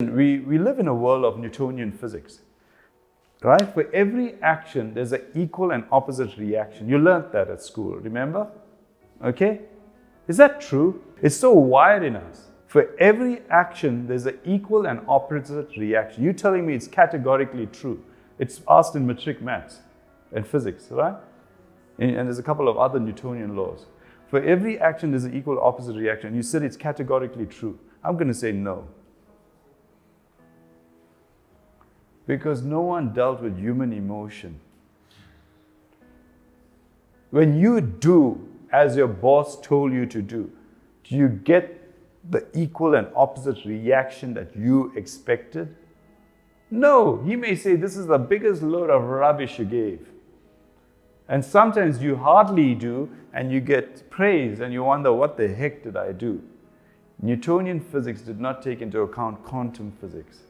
We live in a world of Newtonian physics, right? For every action, there's an equal and opposite reaction. You learned that at school, remember? Okay? Is that true? It's so wired in us. For every action, there's an equal and opposite reaction. You're telling me it's categorically true. It's asked in matric maths and physics, right? And there's a couple of other Newtonian laws. For every action, there's an equal opposite reaction. You said it's categorically true. I'm going to say no. Because no one dealt with human emotion. When you do as your boss told you to do you get the equal and opposite reaction that you expected? No, he may say, this is the biggest load of rubbish you gave. And sometimes you hardly do, and you get praise, and you wonder, what the heck did I do? Newtonian physics did not take into account quantum physics.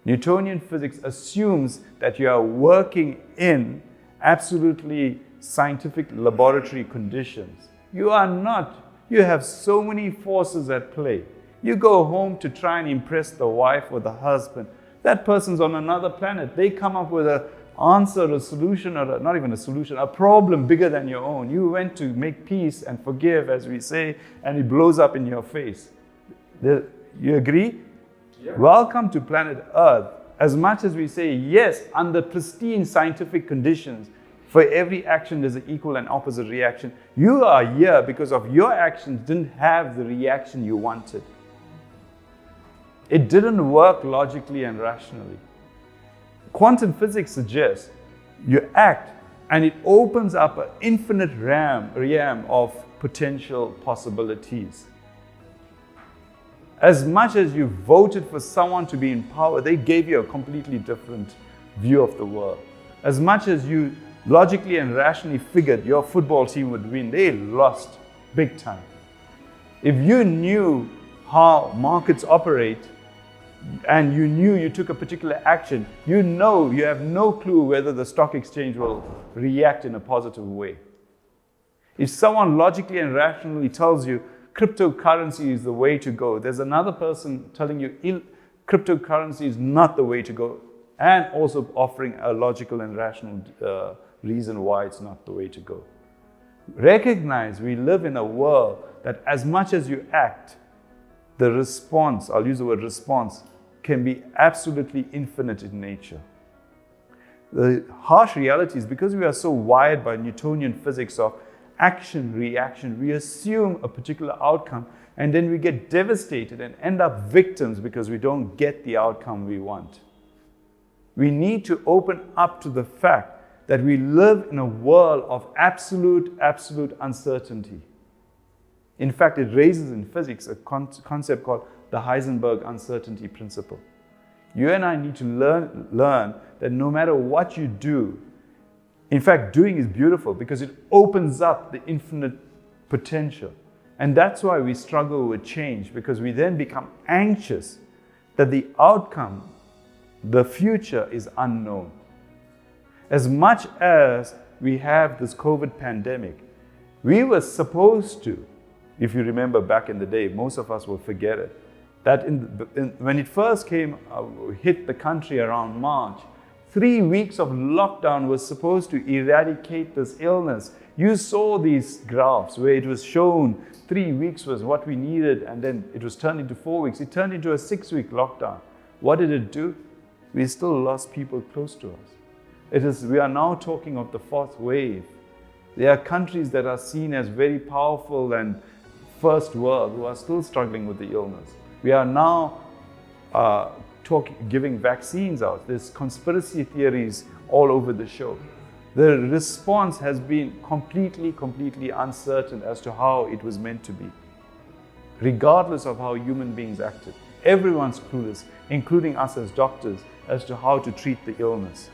Newtonian physics assumes that you are working in absolutely scientific laboratory conditions. You are not. You have so many forces at play. You go home to try and impress the wife or the husband. That person's on another planet. They come up with an answer, a solution, or not even a solution, a problem bigger than your own. You went to make peace and forgive, as we say, and it blows up in your face. You agree? Yeah. Welcome to planet Earth. As much as we say, yes, under pristine scientific conditions, for every action there's an equal and opposite reaction. You are here because of your actions didn't have the reaction you wanted. It didn't work logically and rationally. Quantum physics suggests you act and it opens up an infinite realm of potential possibilities. As much as you voted for someone to be in power, they gave you a completely different view of the world. As much as you logically and rationally figured your football team would win, they lost big time. If you knew how markets operate and you knew you took a particular action, you know you have no clue whether the stock exchange will react in a positive way. If someone logically and rationally tells you cryptocurrency is the way to go, there's another person telling you cryptocurrency is not the way to go, and also offering a logical and rational reason why it's not the way to go. Recognize we live in a world that as much as you act, the response, I'll use the word response, can be absolutely infinite in nature. The harsh reality is because we are so wired by Newtonian physics of action, reaction, we assume a particular outcome and then we get devastated and end up victims because we don't get the outcome we want. We need to open up to the fact that we live in a world of absolute uncertainty. In fact, it raises in physics a concept called the Heisenberg uncertainty principle. You and I need to learn that no matter what you do, in fact, doing is beautiful because it opens up the infinite potential. And that's why we struggle with change, because we then become anxious that the outcome, the future, is unknown. As much as we have this COVID pandemic, we were supposed to, if you remember back in the day, most of us will forget it, that when it first hit the country around March, 3 weeks of lockdown was supposed to eradicate this illness. You saw these graphs where it was shown 3 weeks was what we needed, and then it was turned into 4 weeks. It turned into a 6-week lockdown. What did it do? We still lost people close to us. We are now talking of the fourth wave. There are countries that are seen as very powerful and first world who are still struggling with the illness. We are now giving vaccines out. There's conspiracy theories all over the show. The response has been completely uncertain as to how it was meant to be, regardless of how human beings acted. Everyone's clueless, including us as doctors, as to how to treat the illness.